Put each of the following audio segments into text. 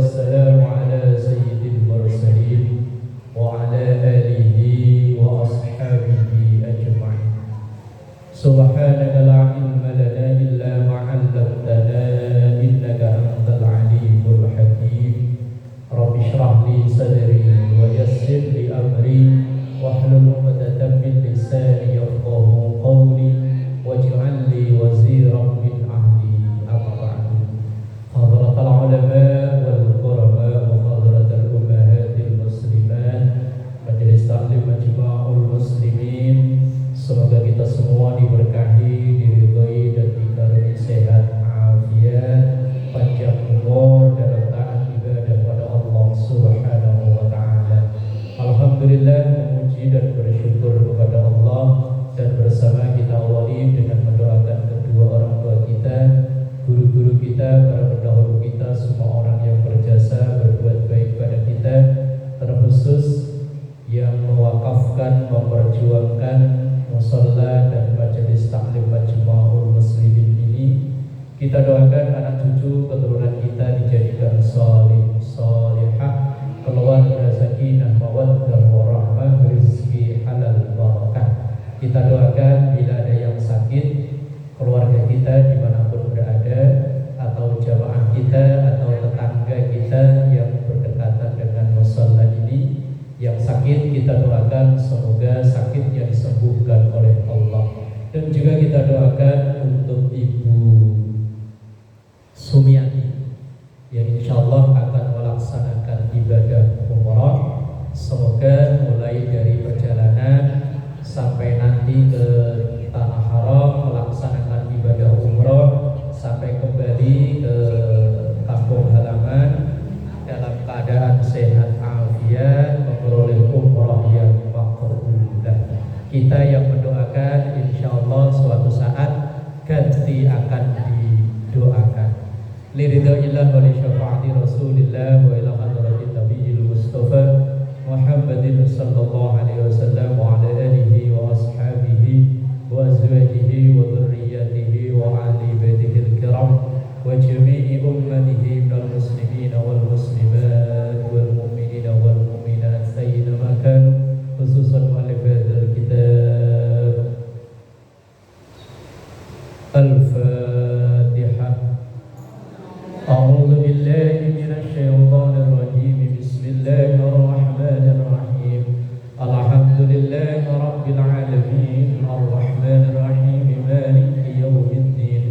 والسلام على سيد المرسلين وعلى آله وأصحابه أجمعين. سبحانك لا علم لنا إلا ما علمتنا إنك أنت العليم الحكيم. رب اشرح لي صدري ويسر لي أمري واحلل عقدة من لساني يفقهوا قولي واجعل لي وزيرا من أهلي. أما بعد، حضرة العلماء والقرباء وحضرة الأمهات المسلمات, Majelis Taklim Majma'ul Muslimin, semoga kita semua diberkahi, diridhoi dan dikaruniai sehat, afiat, panjang umur dalam taat ibadah pada Allah Subhanahu wa taala. Alhamdulillah, memuji dan bersyukur kepada Allah, dan bersama kita awali dengan mendoakan kedua orang tua kita, guru-guru kita, para pendahulu kita, semua orang yang berjasa berbuat baik pada kita, terkhusus yang mewakafkan, memperjuangkan musalla dan majelis taklim Majma'ul Muslimin ini. Kita doakan anak cucu keturunan kita dijadikan salih, salihah, keluarga sakinah, mawaddah, warahmah, rezeki halal, barakah. Kita doakan bila ada yang sakit, keluarga kita dimanapun berada, atau jamaah kita atau tetangga kita yang berdekatan dengan musalla ini, yang sakit kita doakan semoga sakitnya disembuhkan oleh Allah. Dan juga kita doakan untuk Ibu Sumiati yang insya Allah akan melaksanakan ibadah umrah. Semoga mulai dari perjalanan sampai nanti ke Tanah Haram melaksanakan ibadah umrah, sampai kembali ke kampung halaman dalam keadaan sehat afiat, memperoleh umrah yang makbulah. Kita yang mendoakan insya Allah suatu saat ganti akan didoakan. Liridha'illah wa li syafa'ati Rasulillah wa ila hadratin Nabiyil Mustafa Muhammadin sallallahu alaihi wasallam wa ala alihi wa ashabihi wa azwajihi wa dhurriyyatihi wa ahli baitihil kiram wa jami'i ummatihi minal muslimin wal muslimat wal mu'minin wal mu'minat sayyidina kanu, khususan mu'allif hadzal kitab. Al-Fatihah. A'udzu billahi minasy syaithanir rajim. Bismillahirrahmanirrahim. Alhamdulillahi rabbil alamin, arrahmanir rahim, maliki yaumiddin.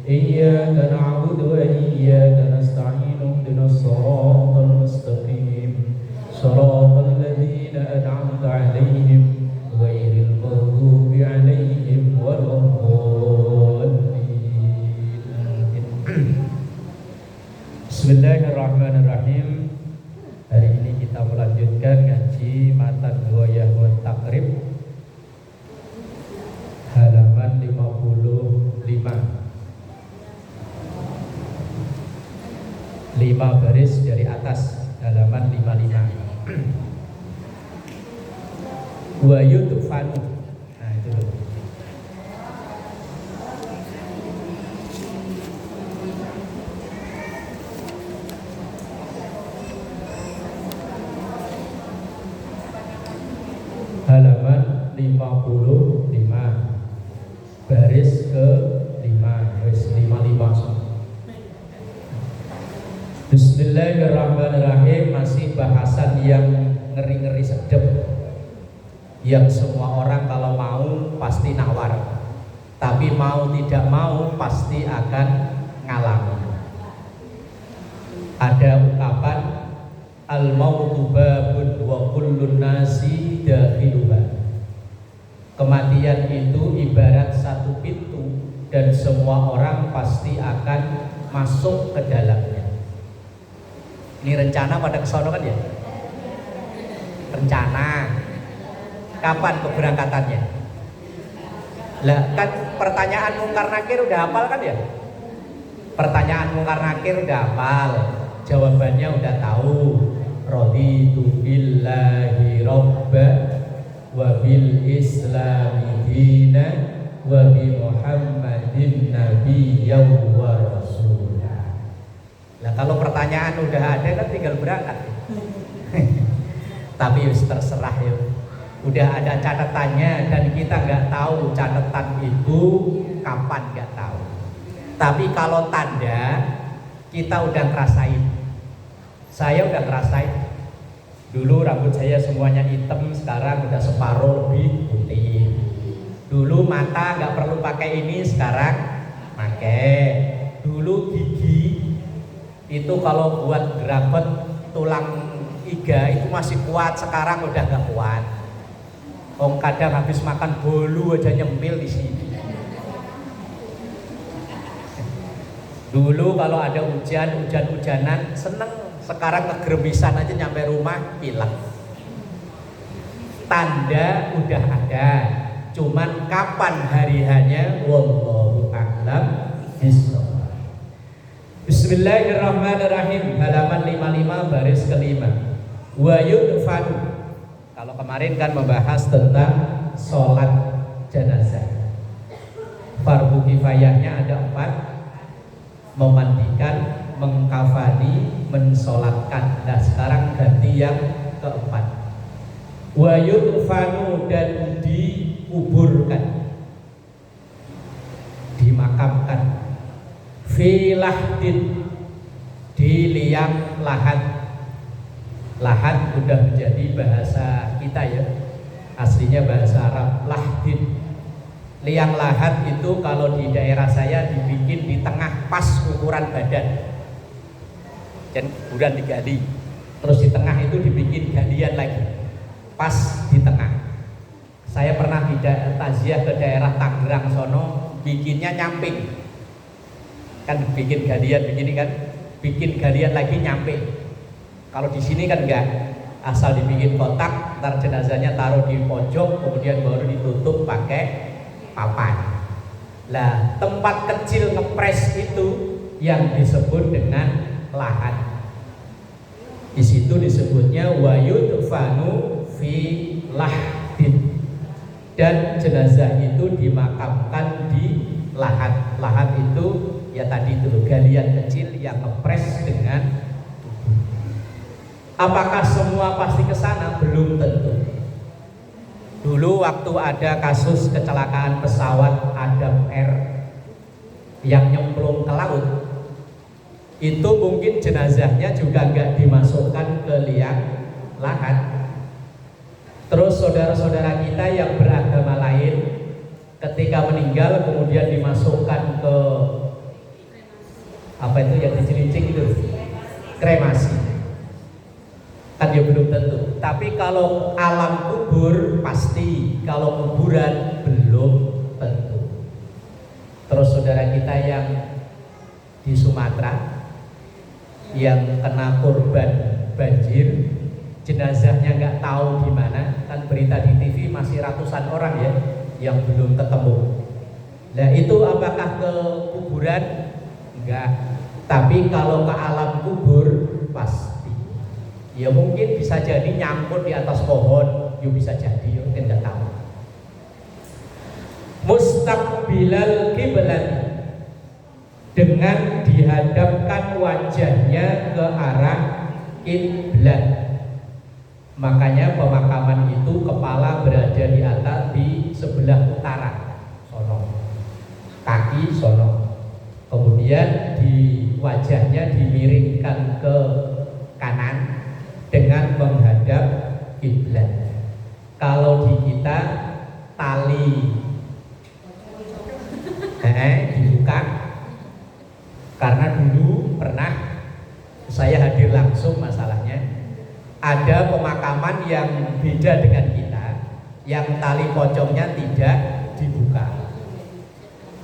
Iyyaka na'budu wa iyyaka nasta'in. Ihdinas siratal mustaqim. Shiratal ladzina an'amta 'alaihim ghairil maghdubi 'alaihim waladdallin. Bismillahirrahmanirrahim. Hari ini kita melanjutkan ngaji matan Ghoyah wa Taqrib halaman 55. 5 baris dari atas, halaman 55. Wa yudfanu. Nah itu loh. Halaman 55 baris ke 5, baris 55. Bismillahirrahmanirrahim. Masih bahasan yang ngeri-ngeri sedep, yang semua orang kalau mau pasti nawar, tapi mau tidak mau pasti akan ngalami. Ada ungkapan al-mautu babun wa kullun nasi dakhiluha. Kematian itu ibarat satu pintu dan semua orang pasti akan masuk ke dalamnya. Ini rencana pada kesono kan ya? Rencana. Kapan keberangkatannya? Lah kan pertanyaan Mungkar Nakir udah hafal kan ya? Pertanyaan Mungkar Nakir udah hafal. Jawabannya udah tahu. Raditu billahi robba wa bil islami dina wa bi Muhammadin nabiyyan wa rasulah. Lah kalau pertanyaan pertanyaan udah ada kan tinggal berangkat. Tapi terserah ya. Udah ada catatannya dan kita nggak tahu catatan itu kapan, nggak tahu. Tapi kalau tanda kita udah ngerasain. Saya udah ngerasain. Dulu rambut saya semuanya hitam, sekarang udah separuh lebih putih. Dulu mata nggak perlu pakai ini, sekarang pakai. Dulu gigi itu kalau buat gerabet tulang iga itu masih kuat, sekarang udah nggak kuat. Kadang habis makan bolu aja nyempil di sini. Dulu kalau ada hujan-hujanan seneng, sekarang kegeremisan aja nyampe rumah hilang. Tanda udah ada, cuman kapan hari-hanya wallahu a'lam bishawab. Bismillahirrahmanirrahim. Halaman 55 baris kelima. Wa yudfanu. Kalau kemarin kan membahas tentang sholat jenazah. Fardu kifayahnya ada 4: memandikan, mengkafani, mensolatkan. Nah sekarang ganti yang keempat. Wa yudfanu, dan dikuburkan, dimakamkan. Fi lahdin, di liang lahat. Lahat udah menjadi bahasa kita ya, aslinya bahasa Arab. Lahdin, liang lahat itu kalau di daerah saya dibikin di tengah pas ukuran badan, dan kemudian digali, terus di tengah itu dibikin galian lagi, pas di tengah. Saya pernah di taziah ke daerah Tangerang sono, bikinnya nyamping, kan bikin galian begini kan, bikin galian lagi nyamping. Kalau di sini kan enggak, asal dibikin kotak, ntar jenazahnya taruh di pojok, kemudian baru ditutup pakai papan. Lah tempat kecil ngepres itu yang disebut dengan lahat. Di situ disebutnya wa yudfanu fi lahdin, dan jenazah itu dimakamkan di lahat. Lahat itu ya tadi itu galian kecil yang ngepres dengan. Apakah semua pasti ke sana? Belum tentu. Dulu waktu ada kasus kecelakaan pesawat Adam Air yang nyemplung ke laut, itu mungkin jenazahnya juga nggak dimasukkan ke liang lahat. Terus saudara-saudara kita yang beragama lain ketika meninggal kemudian dimasukkan ke apa itu yang dicelincing itu, kremasi. Kan ya belum tentu. Tapi kalau alam kubur pasti, kalau kuburan belum tentu. Terus saudara kita yang di Sumatera yang kena korban banjir, jenazahnya nggak tahu di mana, kan berita di TV masih ratusan orang ya yang belum ketemu. Nah itu apakah ke kuburan? Enggak. Tapi kalau ke alam kubur pasti. Ya mungkin bisa jadi nyangkut di atas pohon, ya bisa jadi, ya tidak tahu. Mustaqbilal kiblat, dengan dihadapkan wajahnya ke arah kiblat. Makanya pemakaman itu kepala berada di atas, di sebelah utara, sono, kaki sono. Kemudian di wajahnya dimiringkan ke kanan dengan menghadap kiblat. Kalau di kita tali dibuka, karena dulu pernah saya hadir langsung masalahnya, ada pemakaman yang beda dengan kita, yang tali pocongnya tidak dibuka.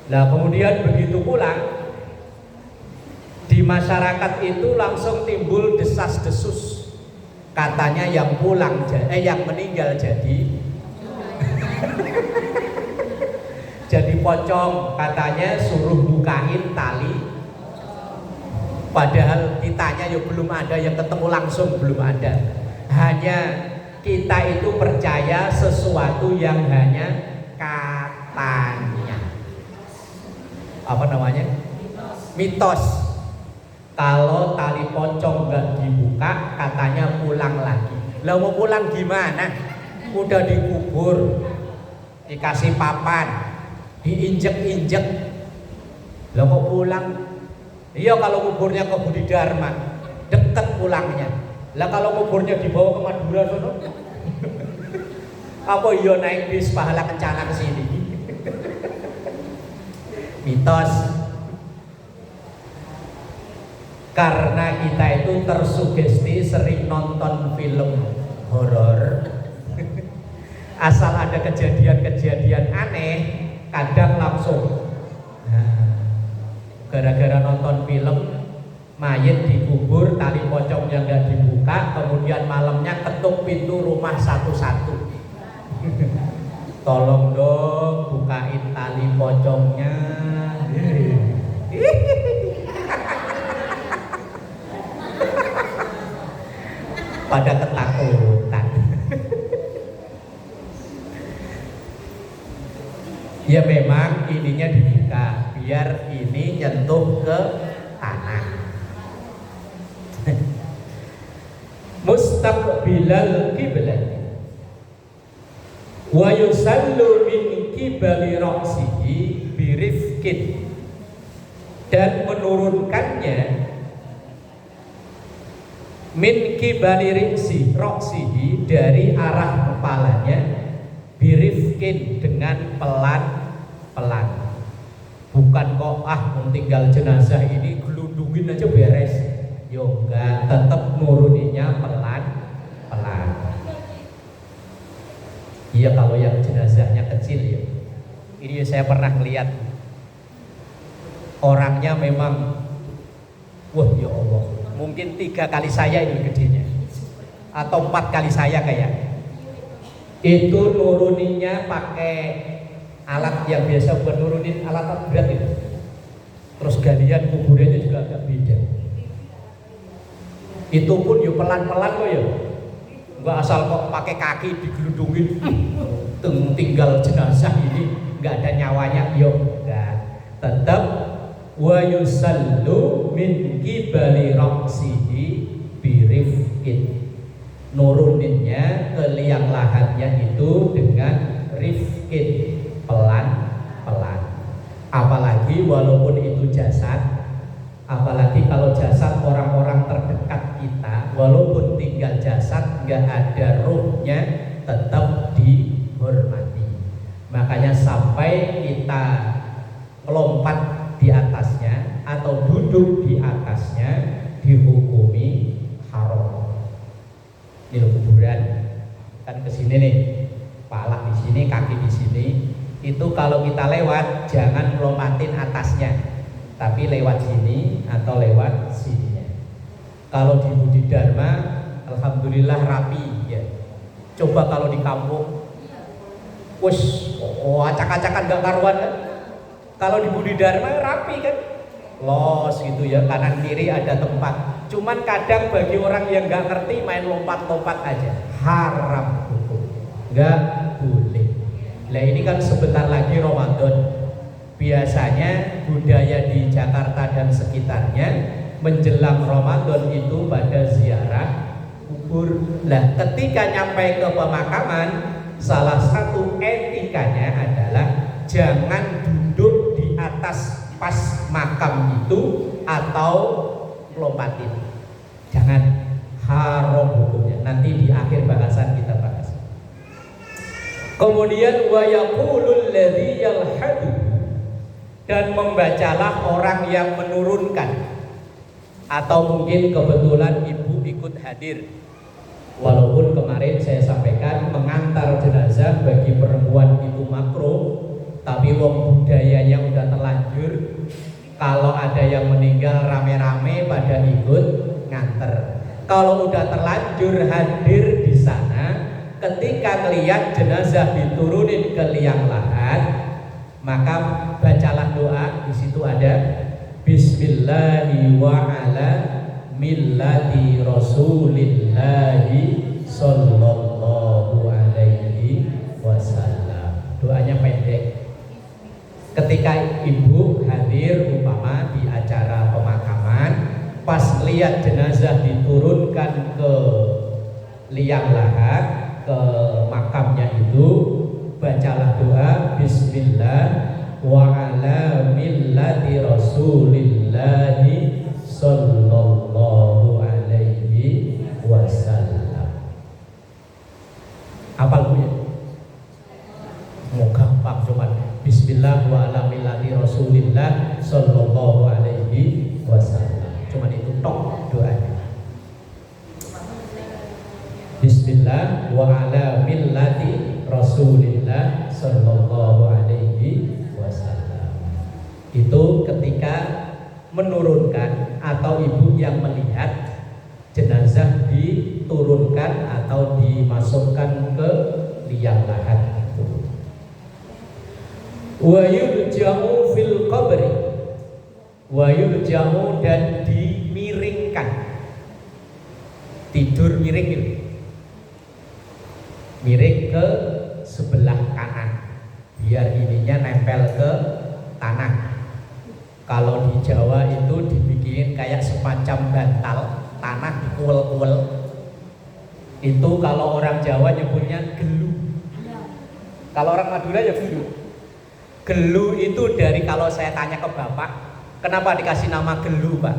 Nah kemudian begitu pulang, di masyarakat itu langsung timbul desas-desus. Katanya yang pulang, yang meninggal jadi jadi pocong. Katanya suruh bukain tali. Padahal kitanya ya belum ada yang ketemu langsung, belum ada. Hanya kita itu percaya sesuatu yang hanya katanya. Apa namanya? Mitos. Kalau tali tali pocong nggak dibuka, katanya pulang lagi. Lah mau pulang gimana? Udah dikubur, dikasih papan, diinjek-injek. Lah kok pulang? Iya kalau kuburnya ke Budi Dharma, deket pulangnya. Lah kalau kuburnya dibawa ke Madura sono, apa iya naik bis pahala kencana ke sini? Mitos. Karena kita itu tersugesti sering nonton film horor. Asal ada kejadian-kejadian aneh, kadang langsung gara-gara nonton film, mayit dikubur, tali pocongnya nggak dibuka, kemudian malamnya ketuk pintu rumah satu-satu. Tolong dong bukain tali pocongnya. Pada ketakutan. Ya memang ininya dibuka biar ini nyentuh ke tanah. Mustaqbilal qiblat wa yusallu min qibali ra'sihi birifkin, dan menurunkannya min qibali ra'sihi dari arah kepalanya birifkin dengan pelan-pelan. Bukan kok tinggal jenazah ini gelundungin aja beres. Yo enggak, tetap nuruninnya pelan-pelan. Iya kalau yang jenazahnya kecil ya. Ini saya pernah melihat orangnya memang, wah ya Allah, mungkin 3 kali saya ini gedenya, atau 4 kali saya kayak. Itu nuruninnya pakai alat yang biasa buat nurunin alat berat itu. Terus galian kuburannya juga agak beda. Itu pun ya pelan-pelan kok ya. Enggak asal kok pakai kaki digelundungin. Tinggal jenazah ini enggak ada nyawanya, yo enggak. Tetap wa yusallu min qibali ra'sihi birifqin. Nuruninnya ke liang lahatnya itu dengan rifqin, pelan-pelan. Apalagi walaupun itu jasad, apalagi kalau jasad orang-orang terdekat kita, walaupun tinggal jasad nggak ada ruhnya, tetap dihormati. Makanya sampai kita melompat di atasnya atau duduk di atasnya dihukumi haram. Ini kuburan kan kesini nih, kepala di sini, kaki di sini. Itu kalau kita lewat jangan melompatin atasnya, tapi lewat sini atau lewat sininya. Kalau di Budi Dharma, alhamdulillah rapi ya. Coba kalau di kampung, acak-acakan gak karuan kan? Kalau di Budi Dharma rapi kan, los gitu ya, kanan kiri ada tempat. Cuman kadang bagi orang yang nggak ngerti main lompat-lompat aja, haram hukum, nggak boleh. Nah ini kan sebentar lagi Ramadan. Biasanya budaya di Jakarta dan sekitarnya menjelang Ramadan itu pada ziarah kubur. Nah ketika nyampe ke pemakaman, salah satu etikanya adalah jangan duduk di atas pas makam itu atau lompatin. Jangan, haram hukumnya. Nanti di akhir bahasan kita bahas. Kemudian wa yaqulul ladzi yalhadu, dan membacalah orang yang menurunkan, atau mungkin kebetulan ibu ikut hadir. Walaupun kemarin saya sampaikan mengantar jenazah bagi perempuan itu makruh, tapi wong budayanya udah terlanjur. Kalau ada yang meninggal rame-rame pada ikut nganter. Kalau udah terlanjur hadir di sana, ketika ngelihat jenazah diturunin ke liang lahat, maka bacalah doa. Di situ ada Bismillahi wa ala millati Rasulillahi sallallahu alaihi wasallam. Doanya pendek. Ketika ibu hadir umpama di acara pemakaman, pas lihat jenazah diturunkan ke liang lahat, ke makamnya itu, bacalah doa Bismillah wa ala millati Rasulillahi sallallahu alaihi wasallam. Hafal Bu ya? Mau gampang cuman Bismillah wa ala millati Rasulillah sallallahu alaihi wasallam. Cuman itu tok doanya. Bismillah wa ala millati Rasulillah sallallahu alaihi wasallam. Itu ketika menurunkan atau ibu yang melihat jenazah diturunkan atau dimasukkan ke liang lahat itu. Wa yurja'u fil qabri, wa yurja'u dan dimiringkan. Tidur miring gitu. Miring ke sebelah kanan biar ininya nempel ke tanah. Kalau di Jawa itu dibikin kayak semacam bantal tanah dikuel-kuel. Itu kalau orang Jawa nyebutnya gelu. Kalau orang Madura ya gelu. Gelu itu dari, kalau saya tanya ke Bapak, kenapa dikasih nama gelu Pak?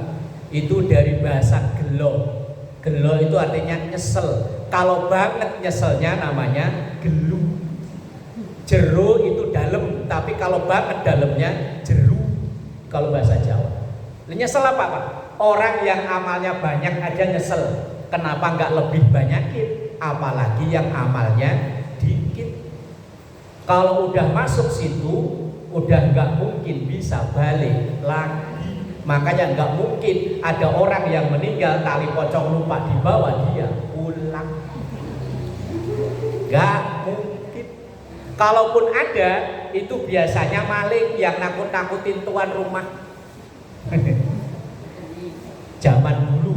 Itu dari bahasa gelo. Gelo itu artinya nyesel. Kalau banget nyeselnya namanya gelu. Jero itu dalam, tapi kalau banget dalamnya jeru. Kalau bahasa Jawa. Nyesel apa Pak? Orang yang amalnya banyak aja nyesel. Kenapa nggak lebih banyakin? Apalagi yang amalnya dikit. Kalau udah masuk situ, udah nggak mungkin bisa balik lagi. Makanya nggak mungkin ada orang yang meninggal tali pocong lupa dibawa dia pulang. Nggak mungkin. Kalaupun ada, itu biasanya maling yang nakut-nakutin tuan rumah. Zaman dulu,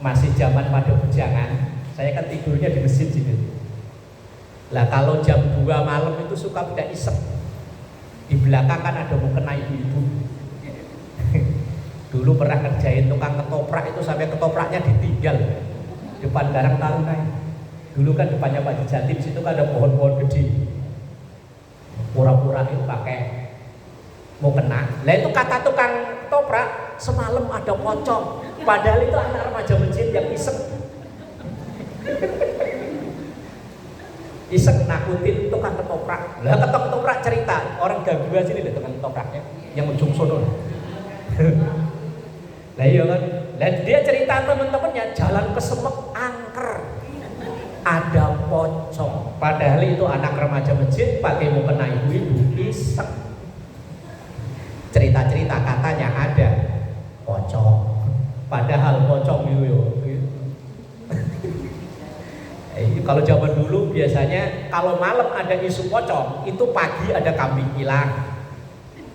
masih zaman pada bujangan, saya kan tidurnya di masjid sini. Lah kalau jam 2 malam itu suka udah isep. Di belakang kan ada mukena ibu-ibu. Dulu pernah ngerjain tukang ketoprak itu sampai ketopraknya ditinggal depan garang taruna. Dulu kan depannya Pak Jatim situ kan ada pohon-pohon gede. Pura-pura itu pakai mukena. Lah itu kata tukang ketoprak, semalam ada pocong. Padahal itu anak remaja masjid yang isep. Iseng nakutin tukang ketoprak. Lah tukang ketoprak cerita, orang gangguan sini deh tukang ketopraknya yang ujung sono. Lah iya kan. Lah dia cerita teman-temannya jalan ke Semek angker. Ada pocong. Padahal itu anak remaja masjid pakai mukena ibu-ibu iseng. Cerita-cerita katanya ada pocong. Padahal pocong itu kalau zaman dulu biasanya kalau malam ada isu pocong, itu pagi ada kambing hilang,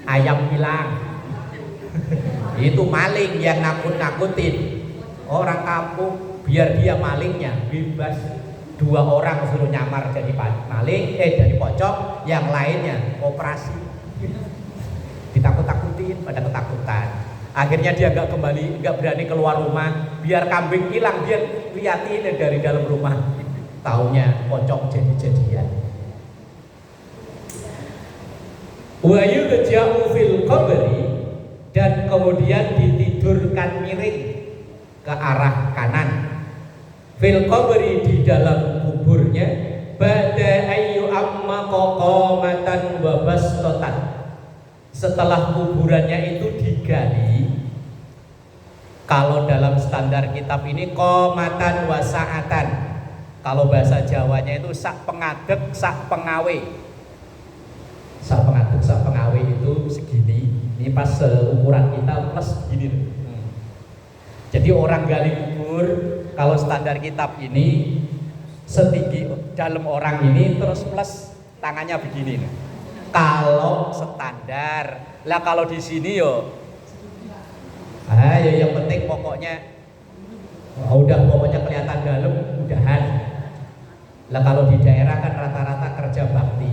ayam hilang. Itu maling yang nakut-nakutin orang kampung biar dia malingnya bebas. 2 orang suruh nyamar jadi maling, jadi pocong, yang lainnya operasi. Ditakut-takutin, pada ketakutan. Akhirnya dia nggak berani keluar rumah, biar kambing hilang dia liatin dari dalam rumah. Taunya pocong jadi-jadian. Wa yurja'u fil qabri, dan kemudian ditidurkan miring ke arah kanan. Fil qabri, di dalam kuburnya, ba'da ayyu amma qamatan wa bastatan. Setelah kuburannya itu digali. Kalau dalam standar kitab ini qamatan wa sa'atan. Kalau bahasa Jawanya itu sak pengadeg, sak pengawe. Sak pengadeg, sak pengawe itu segini. Ini pas ukuran kita plus begini. Jadi orang gali kubur, kalau standar kitab ini setinggi dalam orang ini terus plus tangannya begini. Kalau standar, lah kalau di sini yo, ya yang penting pokoknya, udah pokoknya kelihatan dalam, udahan. Lah kalau di daerah kan rata-rata kerja bakti.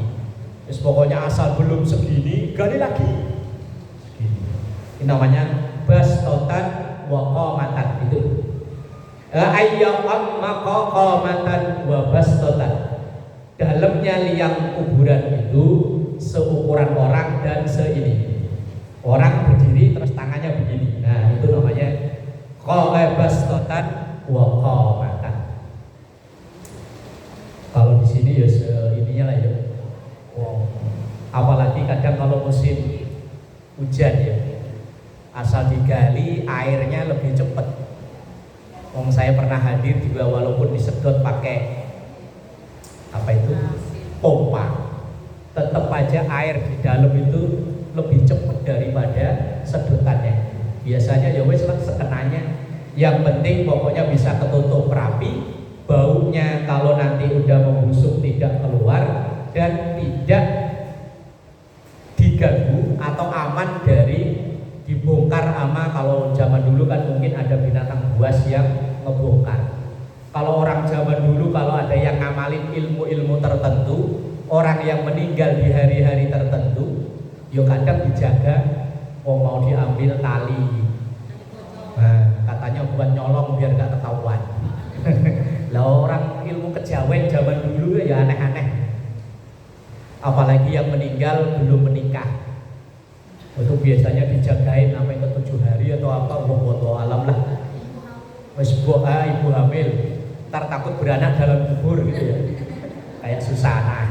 Terus pokoknya asal belum segini, gali lagi. Segini. Ini namanya bastotan wa ayyam maqamatan wa bastatan. Dalamnya liang kuburan itu seukuran orang dan seini. Orang berdiri terus tangannya begini. Nah, itu namanya bastatan wa qamatan. Kalau di sini ya ininya lah ya. Wow. Apalagi kadang kalau musim hujan ya, asal digali airnya lebih cepat. Saya pernah hadir juga walaupun disedot pakai apa itu pompa, tetap aja air di dalam itu lebih cepat daripada sedotannya. Biasanya ya wes sekenanya. Yang penting pokoknya bisa ketutup rapi, baunya kalau nanti udah membusuk tidak keluar dan tidak diganggu atau aman dari dibongkar ama. Kalau zaman dulu kan mungkin ada binatang buas yang ngebongkar. Kalau orang zaman dulu kalau ada yang ngamalin ilmu-ilmu tertentu, orang yang meninggal di hari-hari tertentu, yo kadang dijaga, mau diambil tali. Nah, katanya buat nyolong biar gak ketahuan. Lah orang ilmu kejawen zaman dulu ya aneh-aneh. Apalagi yang meninggal belum menikah, itu biasanya dijagain sampai ke 7 hari atau apa, wallahu alam lah. Wes ibu hamil, ntar takut beranak dalam kubur gitu ya, kayak Susana.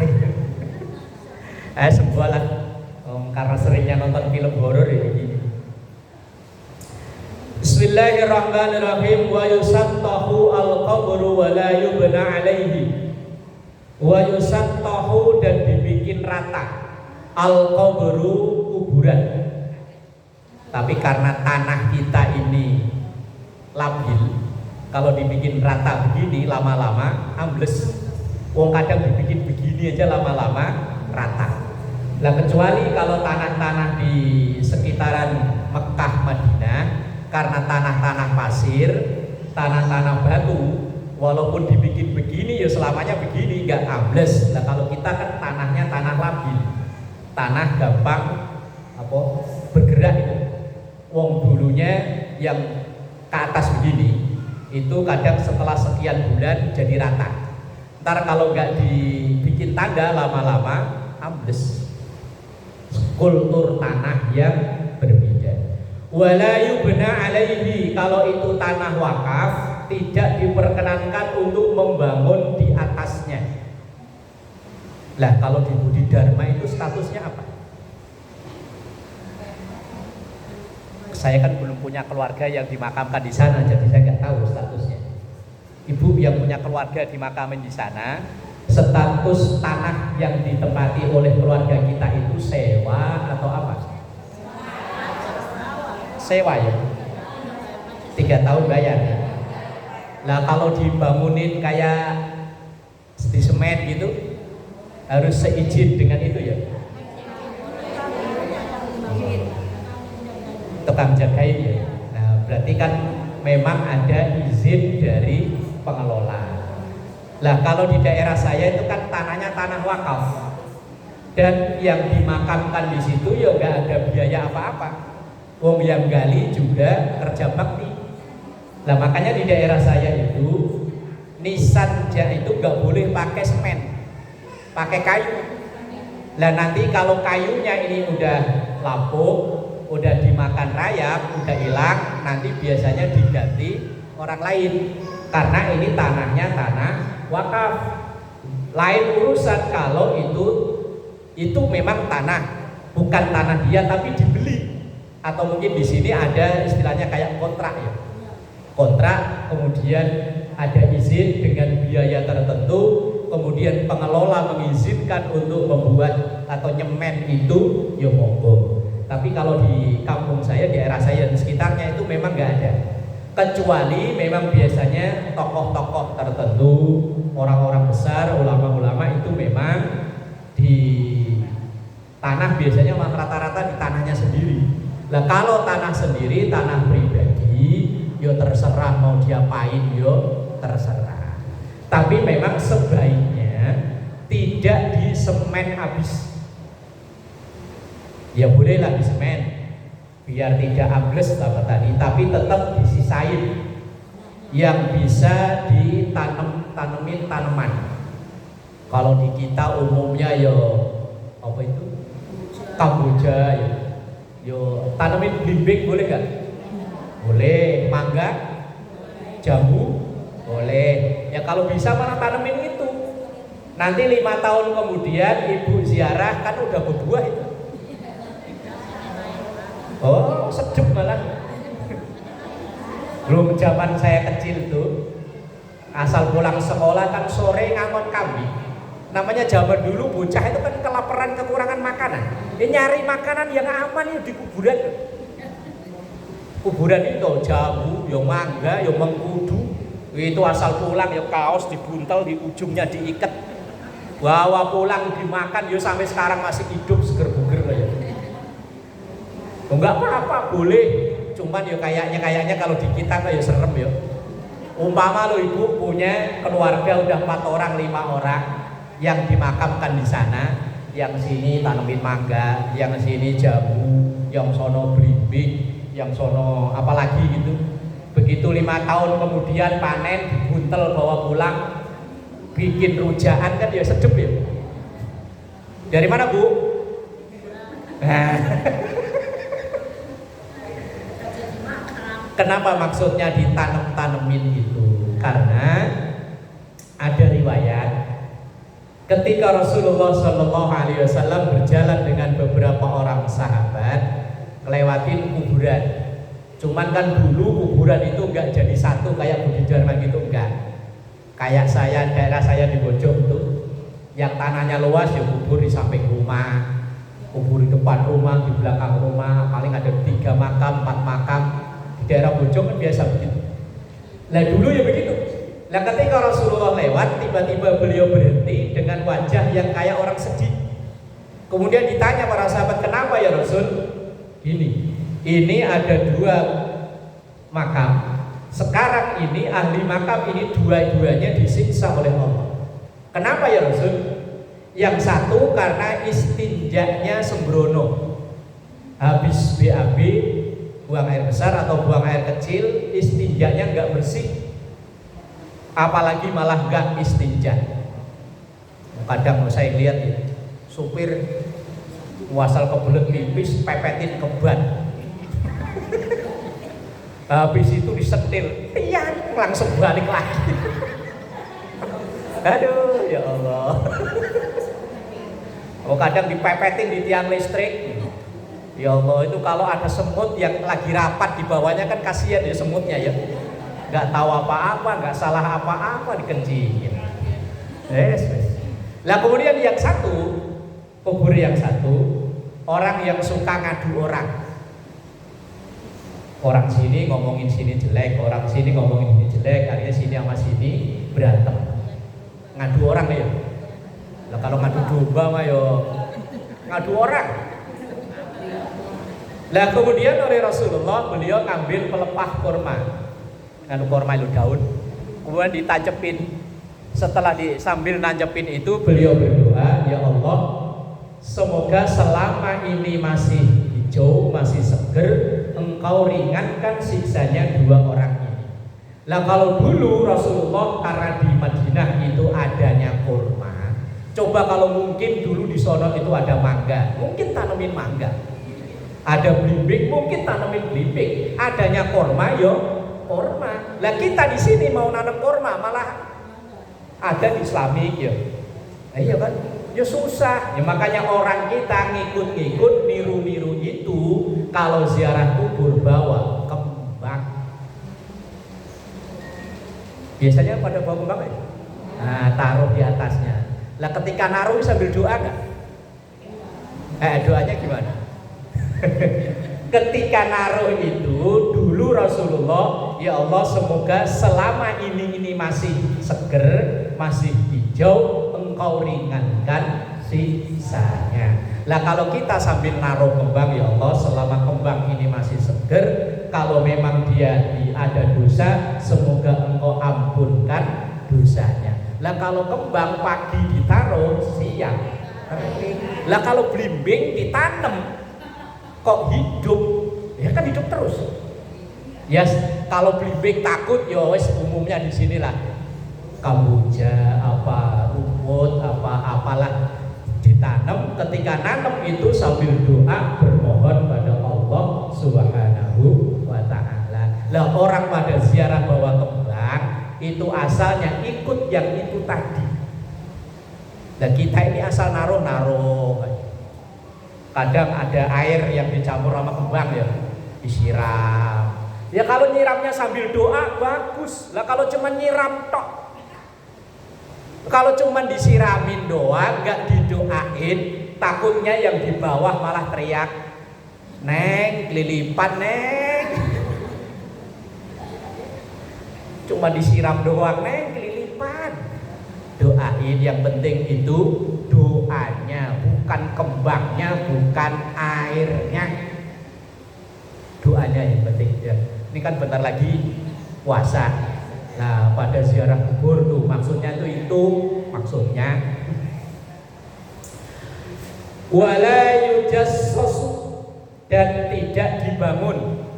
Sebuah lah, karena seringnya nonton film horor ya gini. Bismillahirrahmanirrahim. Wa yusattahu al-qabru wa la yubna alaihi. Wa yusattahu, dan dibikin rata al-qabru, kuburan. Tapi karena tanah kita ini labil, kalau dibikin rata begini lama-lama ambles. Wong kadang dibikin begini aja lama-lama rata. Lah kecuali kalau tanah-tanah di sekitaran Mekah Madinah, karena tanah-tanah pasir, tanah-tanah batu, walaupun dibikin begini ya selamanya begini, nggak ambles. Nah kalau kita kan tanahnya tanah labil, tanah gampang apa bergerak itu. Wong dulunya yang ke atas begini itu kadang setelah sekian bulan jadi rata. Ntar kalau nggak dibikin tanda lama-lama ambles. Kultur tanah yang berbeda. Wala yubna alaihi, kalau itu tanah wakaf tidak diperkenankan untuk membangun di atasnya. Lah kalau di Budi Dharma itu statusnya apa? Saya kan belum punya keluarga yang dimakamkan di sana, jadi saya nggak tahu statusnya. Ibu yang punya keluarga dimakamin di sana, status tanah yang ditempati oleh keluarga kita itu sewa atau apa? Sewa ya, 3 tahun bayar. Nah kalau dibangunin kayak di semen gitu harus seizin dengan itu ya, tukang jagain ya. Nah berarti kan memang ada izin dari pengelola. Lah kalau di daerah saya itu kan tanahnya tanah wakaf, dan yang dimakamkan di situ ya nggak ada biaya apa-apa. Wong yang gali juga kerja bakti. Nah makanya di daerah saya itu nisan itu nggak boleh pakai semen, pakai kayu. Nah nanti kalau kayunya ini udah lapuk, udah dimakan rayap, udah hilang, nanti biasanya diganti orang lain, karena ini tanahnya tanah wakaf. Lain urusan kalau itu memang tanah, bukan tanah dia tapi dibeli. Atau mungkin di sini ada istilahnya kayak kontrak ya. Kontrak, kemudian ada izin dengan biaya tertentu, kemudian pengelola mengizinkan untuk membuat atau nyemen itu, ya monggo. Tapi kalau di kampung saya, di daerah saya dan sekitarnya itu memang nggak ada. Kecuali memang biasanya tokoh-tokoh tertentu, orang-orang besar, ulama-ulama itu memang di tanah biasanya rata-rata di tanahnya sendiri. Nah kalau tanah sendiri, tanah pribadi, yo terserah mau diapain, yo terserah. Tapi memang sebaiknya tidak disemen habis. Ya bolehlah disemen, biar tidak ambles sama tadi, tapi tetap disisain. yang bisa tanemin tanaman. Kalau di kita umumnya ya apa itu? Kamboja ya. Yo tanemin blimbing boleh nggak? Boleh. Mangga, jambu, boleh. Ya kalau bisa malah tanemin itu. Nanti 5 tahun kemudian ibu ziarah kan udah berbuah itu. Oh, sejuk malah. Belum zaman saya kecil tuh, asal pulang sekolah kan sore ngangon kambing. Namanya zaman dulu bocah itu kan kelaparan, kekurangan makanan. Nyari makanan yang aman ya di kuburan. Kuburan itu jambu, ya mangga, ya mengkudu. Itu asal pulang ya kaos dibuntel, di ujungnya diikat. Bawa pulang dimakan ya sampai sekarang masih hidup seger buger ya. Enggak apa-apa, boleh. Cuman ya kayaknya kalau di kita ya serem ya. Umpama lo ibu punya keluarga udah 4 orang, 5 orang yang dimakamkan di sana, yang sini tanemin mangga, yang sini jambu, yang sono blimbing, yang sono apalagi gitu. Begitu 5 tahun kemudian panen, dibuntel bawa pulang, bikin rujaan kan ya sedep ya. Dari mana Bu? Kenapa maksudnya ditanam-tanemin itu? Karena ada riwayat ketika Rasulullah SAW berjalan dengan beberapa orang sahabat ngelewatin kuburan. Cuman kan dulu kuburan itu enggak jadi satu kayak Budi Dharma gitu, enggak. Kayak daerah saya di Bojong tuh, yang tanahnya luas ya kubur di samping rumah, kubur di depan rumah, di belakang rumah, paling ada 3 makam, 4 makam. Di daerah Bojong kan biasa begitu. Nah dulu ya begitu. Nah ketika Rasulullah lewat, tiba-tiba beliau berhenti dengan wajah yang kayak orang sedih. Kemudian ditanya para sahabat, kenapa ya Rasul? Ini ada 2 makam. Sekarang ini ahli makam ini dua-duanya disiksa oleh Allah. Kenapa ya Rasul? Yang satu karena istinjaknya sembrono, habis BAB, buang air besar atau buang air kecil, istinjaknya nggak bersih, apalagi malah nggak istinja. Kadang saya lihat ya, supir wasal kebelet pipis, pepetin ke ban, habis itu disetil, tiang langsung balik lagi. Aduh ya Allah. Oh kadang dipepetin di tiang listrik. Ya Allah, itu kalau ada semut yang lagi rapat di bawahnya kan kasihan ya semutnya ya. Nggak tahu apa-apa, nggak salah apa-apa dikencingin. Lah kemudian yang satu, kubur yang satu, orang yang suka ngadu orang. Orang sini ngomongin sini jelek, orang sini ngomongin sini jelek, akhirnya sini sama sini berantem. Ngadu orang ya. Lah kalau ngadu domba mah yo ngadu orang. Lah kemudian oleh Rasulullah beliau ngambil pelepah kurma, nganu kurma itu daun, kemudian ditancapin. Setelah sambil nancepin itu beliau berdoa, ya Allah, semoga selama ini masih hijau, masih seger, Engkau ringankan siksanya 2 orang ini. Lah kalau dulu Rasulullah karena di Madinah itu adanya kurma, coba kalau mungkin dulu di sono itu ada mangga, mungkin tanemin mangga. Ada blimbing, mungkin tanemin blimbing. Adanya korma, yo korma. Lah kita di sini mau nanam korma, malah ada di Islamik ya. Iya kan? Ya susah. Ya makanya orang kita ngikut-ngikut, niru-niru itu. Kalau ziarah kubur bawa kembang. Biasanya pada bawa kembang ya? Nah, taruh di atasnya. Lah ketika naruh sambil doa nggak? Doanya gimana? Ketika naruh itu dulu Rasulullah, ya Allah semoga selama ini masih seger, masih hijau, Engkau ringankan sisanya. Lah kalau kita sambil naruh kembang, ya Allah selama kembang ini masih seger, kalau memang dia ada dosa, semoga Engkau ampunkan dosanya. Lah kalau kembang pagi ditaruh, siang lah kalau blimbing ditanam kok hidup, ya kan hidup terus. Ya kalau blimbing takut ya wes umumnya di sinilah. Kamboja apa rumput apa apalah ditanam, ketika nanam itu sambil doa bermohon pada Allah Subhanahu wa taala. Lah orang pada ziarah bawa kembang itu asalnya ikut yang itu tadi. Nah kita ini asal naruh-naruh. Kadang ada air yang dicampur sama kembang ya, disiram. Ya kalau nyiramnya sambil doa bagus. Lah kalau cuma nyiram tok, kalau cuma disiramin doang, nggak didoain, takutnya yang di bawah malah teriak, "Neng, kelilipan neng." Cuma disiram doang, "Neng, kelilipan." Doain, yang penting itu doanya, bukan kembangnya, bukan airnya. Doanya yang penting ya. Ini kan bentar lagi puasa. Nah pada ziarah kubur tuh maksudnya itu maksudnya wala yujassasu, dan tidak dibangun,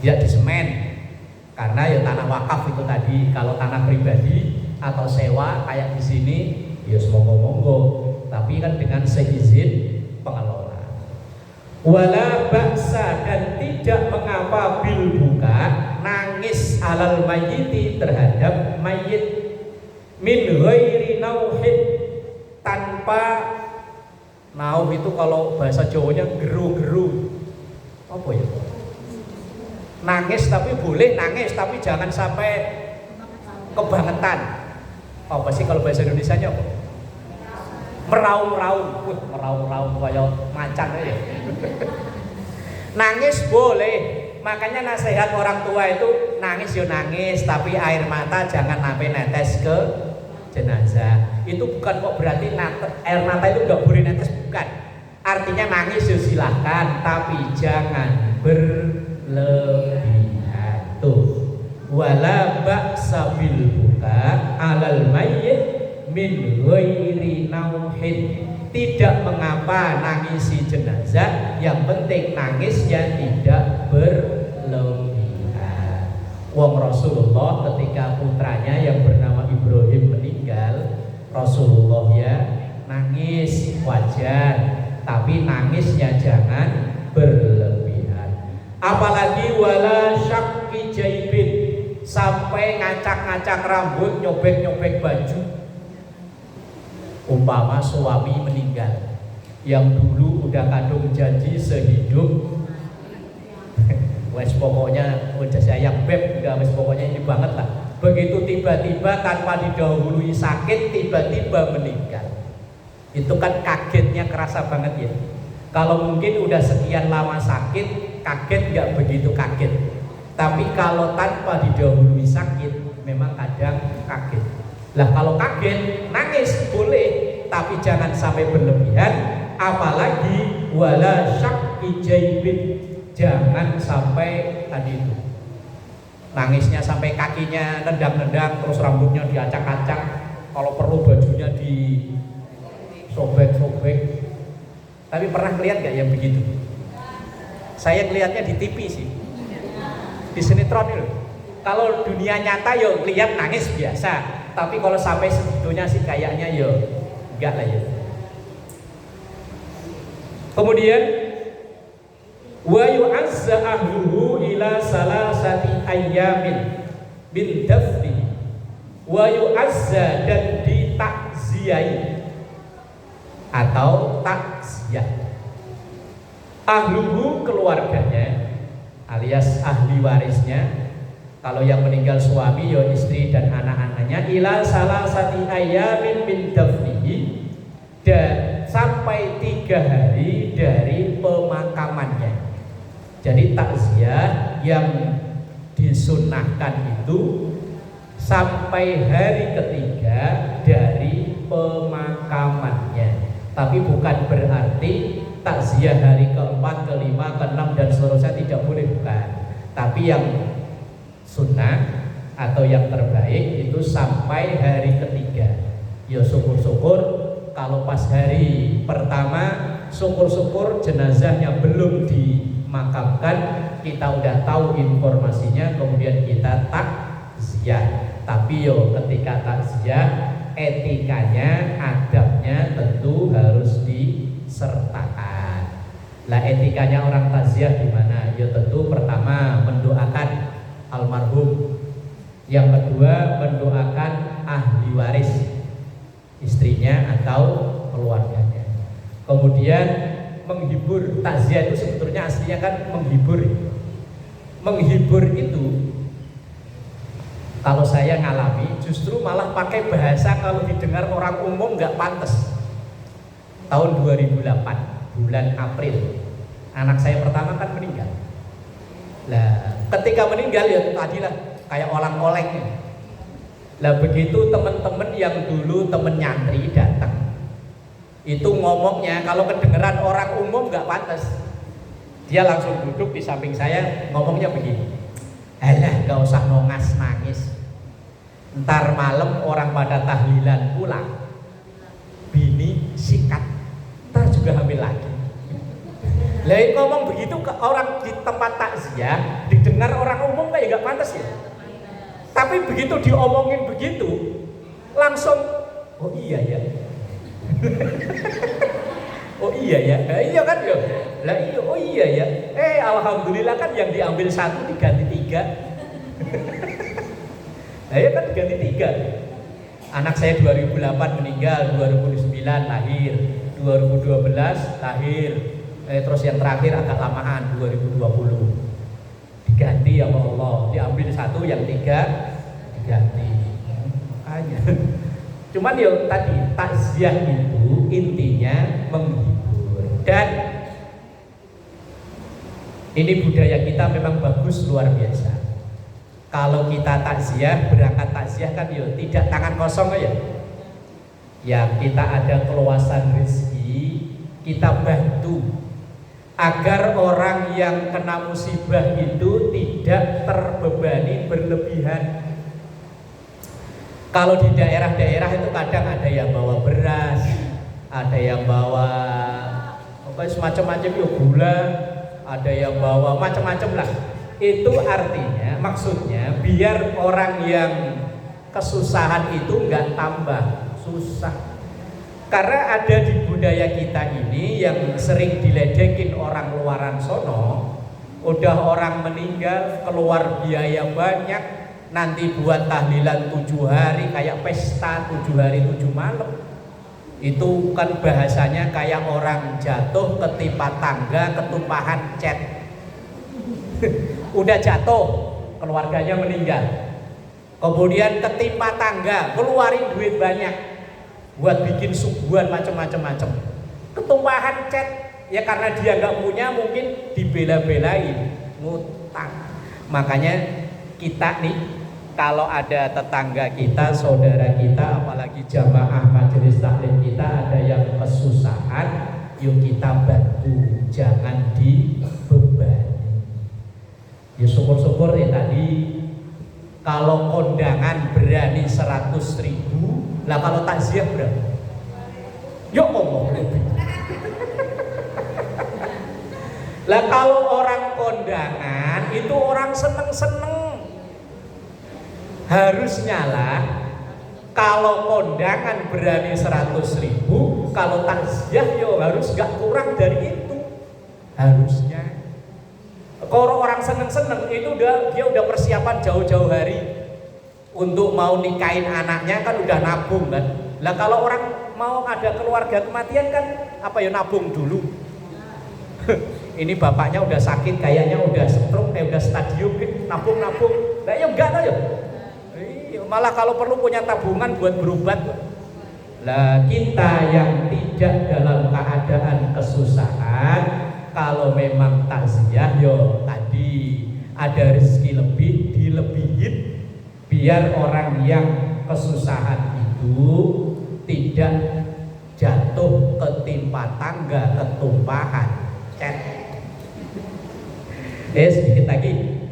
tidak disemen, karena ya tanah wakaf itu tadi. Kalau tanah pribadi atau sewa kayak di sini ya monggo-monggo, tapi kan dengan seizin pengelola. Wala baksa, dan tidak mengapa bil buka, nangis alal mayyiti, terhadap mayit, min ghairi nauhin, tanpa nauh itu kalau bahasa Jawanya geru-geru. Apa ya? Nangis, tapi boleh nangis tapi jangan sampai kebangetan. Apa sih kalau bahasa Indonesianya apa? Meraung-raung, meraung-raung kayak macan aja. Nangis boleh, makanya nasihat orang tua itu nangis yo nangis, tapi air mata jangan sampai netes ke jenazah. Itu bukan kok berarti air mata itu nggak boleh netes, bukan. Artinya nangis yo silahkan, tapi jangan berlebihan. Tuh, wala ba'sa bil buka alal mayyit min ghairi nauhin, tidak mengapa nangisi jenazah, yang penting nangisnya tidak berlebihan. Wong Rasulullah ketika putranya yang bernama Ibrahim meninggal, Rasulullah ya nangis wajar, tapi nangisnya jangan berlebihan. Apalagi wala syakki jaibin, sampai ngacak-ngacak rambut, nyobek-nyobek baju. Umpama suami meninggal yang dulu udah kadung janji sehidup, wes pokoknya udah sayang beb, udah wes pokoknya ini banget lah. Begitu tiba-tiba tanpa didahului sakit, tiba-tiba meninggal. Itu kan kagetnya kerasa banget ya. Kalau mungkin udah sekian lama sakit, kaget nggak begitu kaget. Tapi kalau tanpa didahului sakit, memang kadang kaget. Lah kalau kaget, nangis boleh, tapi jangan sampai berlebihan. Apalagi wala syakki jaibin, jangan sampai tadi itu nangisnya sampai kakinya nendang-nendang, terus rambutnya diacak-acak, kalau perlu bajunya disobek-sobek. Tapi pernah lihat gak yang begitu? Saya ngelihatnya di TV sih, di sinetron itu. Kalau dunia nyata yo lihat nangis biasa, tapi kalau sampai segitunya sih kayaknya yo enggak lah ya. Kemudian wa yu'azza ahluhu ila salasati ayyamin bin dafni, wa yu'azza, dan ditakziai atau takziah ahluhu, keluarganya alias ahli warisnya. Kalau yang meninggal suami ya istri dan anak-anaknya, ila salasati ayyamin min dafnihi, dan sampai 3 hari dari pemakamannya. Jadi takziah yang disunnahkan itu sampai hari ketiga dari pemakamannya. Tapi bukan berarti takziah hari keempat, kelima, keenam dan seterusnya tidak boleh, bukan. Tapi yang sunnah atau yang terbaik itu sampai hari ketiga. Ya syukur-syukur kalau pas hari pertama syukur-syukur jenazahnya belum dimakamkan, kita udah tahu informasinya, kemudian kita takziah. Tapi yo ketika takziah, etikanya, adabnya tentu harus disertakan. Lah etikanya orang takziah gimana? Ya tentu pertama mendoakan almarhum. Yang kedua mendoakan ahli waris, istrinya atau keluarganya. Kemudian menghibur. Takziah itu sebetulnya aslinya kan menghibur. Menghibur itu kalau saya ngalami justru malah pakai bahasa kalau didengar orang umum nggak pantas. Tahun 2008 bulan April anak saya pertama kan meninggal. Lah ketika meninggal ya tadilah kayak oleng-oleng. Lah begitu teman-teman yang dulu temen nyantri datang, itu ngomongnya kalau kedengeran orang umum nggak pantas. Dia langsung duduk di samping saya, ngomongnya begini, alah nggak usah nongas nangis, ntar malam orang pada tahlilan pulang, bini sikat, ntar juga hamil lagi. Lah ngomong begitu ke orang di tempat takziah, didengar orang umum kayak nggak pantas ya. Tapi begitu diomongin begitu, langsung, oh iya ya. Oh iya ya, nah, iya kan ya. Lah iya, oh iya ya. Alhamdulillah kan yang diambil 1 diganti 3. Nah ya kan diganti 3. Anak saya 2008 meninggal, 2009 lahir, 2012 lahir, terus yang terakhir agak lamaan 2020. Diganti ya Allah, diambil 1 yang 3 diganti. Makanya cuman ya tadi takziah itu intinya menghibur, dan ini budaya kita memang bagus luar biasa. Kalau kita takziah, berangkat takziah kan ya tidak tangan kosong ya. Ya kita ada keluasan rezeki, kita bantu agar orang yang kena musibah itu tidak terbebani berlebihan. Kalau di daerah-daerah itu kadang ada yang bawa beras, ada yang bawa semacam-macam ya gula, ada yang bawa macam-macam lah. Itu artinya, maksudnya biar orang yang kesusahan itu nggak tambah susah. Karena ada di budaya kita ini yang sering diledekin orang luaran sono, udah orang meninggal keluar biaya banyak, nanti buat tahlilan 7 hari kayak pesta 7 hari 7 malam. Itu kan bahasanya kayak orang jatuh ketimpa tangga ketumpahan cat. Udah jatuh, keluarganya meninggal, kemudian ketimpa tangga, keluarin duit banyak buat bikin suguhan macam-macam, ketumpahan cat ya karena dia nggak punya, mungkin dibela-belain ngutang. Makanya kita nih kalau ada tetangga kita, saudara kita, apalagi jamaah majelis taklim kita ada yang kesusahan, yuk kita bantu, jangan dibebani. Ya syukur-syukur ya tadi kalau kondangan berani 100.000, lah kalau takziah berapa? Ya Allah. Lah kalau orang kondangan itu orang seneng-seneng. Harusnya lah kalau kondangan berani 100.000, kalau takziah ya harus gak kurang dari itu. Harusnya. Kalau orang seneng-seneng itu dia udah persiapan jauh-jauh hari untuk mau nikahin anaknya kan udah nabung kan. Lah kalau orang mau ada keluarga kematian kan apa ya nabung dulu. Ini bapaknya udah sakit kayaknya udah stroke, udah stadium, nabung. Lah ya enggak ya. Malah kalau perlu punya tabungan buat berobat. Lah kita yang tidak dalam keadaan kesusahan, kalau memang takziah yo tadi ada rezeki lebih dilebihin biar orang yang kesusahan itu tidak jatuh ketimpa tangga ketumpahan cat. Sedikit lagi.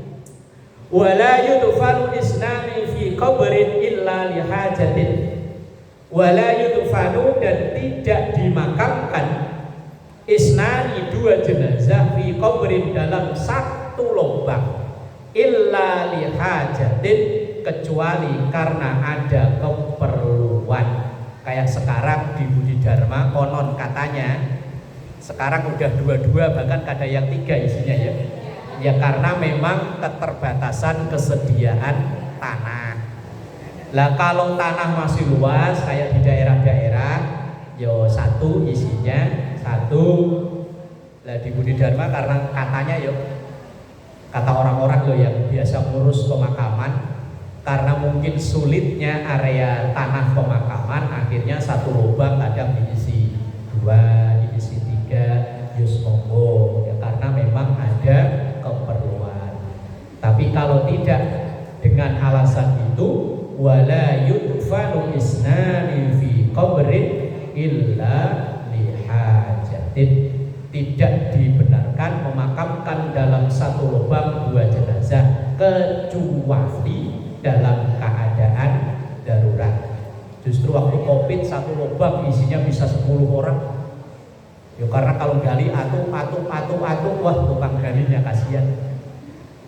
Wala yudfanu isnani fi qabrin illa lihajatin. Wala yudfanu, dan tidak dimakamkan isnani 2 jenazah fi qabrin dalam satu lubang illa lihajatin, kecuali karena ada keperluan. Kayak sekarang di Budi Dharma konon katanya sekarang udah 2 bahkan ada yang 3 isinya ya. Ya karena memang keterbatasan kesediaan tanah. Lah kalau tanah masih luas kayak di daerah-daerah, yo 1 isinya 1. Lah di Budi Dharma karena katanya yo, kata orang-orang loh yang biasa ngurus pemakaman, karena mungkin sulitnya area tanah pemakaman, akhirnya 1 lubang kadang diisi 2, diisi 3, yus monggo ya, karena memang ada keperluan. Tapi kalau tidak dengan alasan itu, wala yudfanu isnani fi qabrin illa lihajatin, tidak dibenarkan memakamkan dalam 1 lubang 2 jenazah kecuali dalam keadaan darurat. Justru waktu Covid 1 lubang isinya bisa 10 orang. Ya karena kalau gali atu, wah tukang galinya kasihan.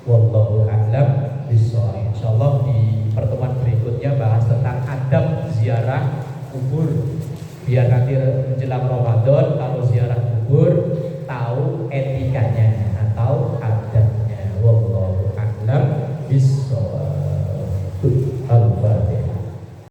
Wallahu a'lam bishawab. Insyaallah di pertemuan berikutnya bahas tentang adab ziarah kubur. Biar nanti menjelang Ramadan kalau ziarah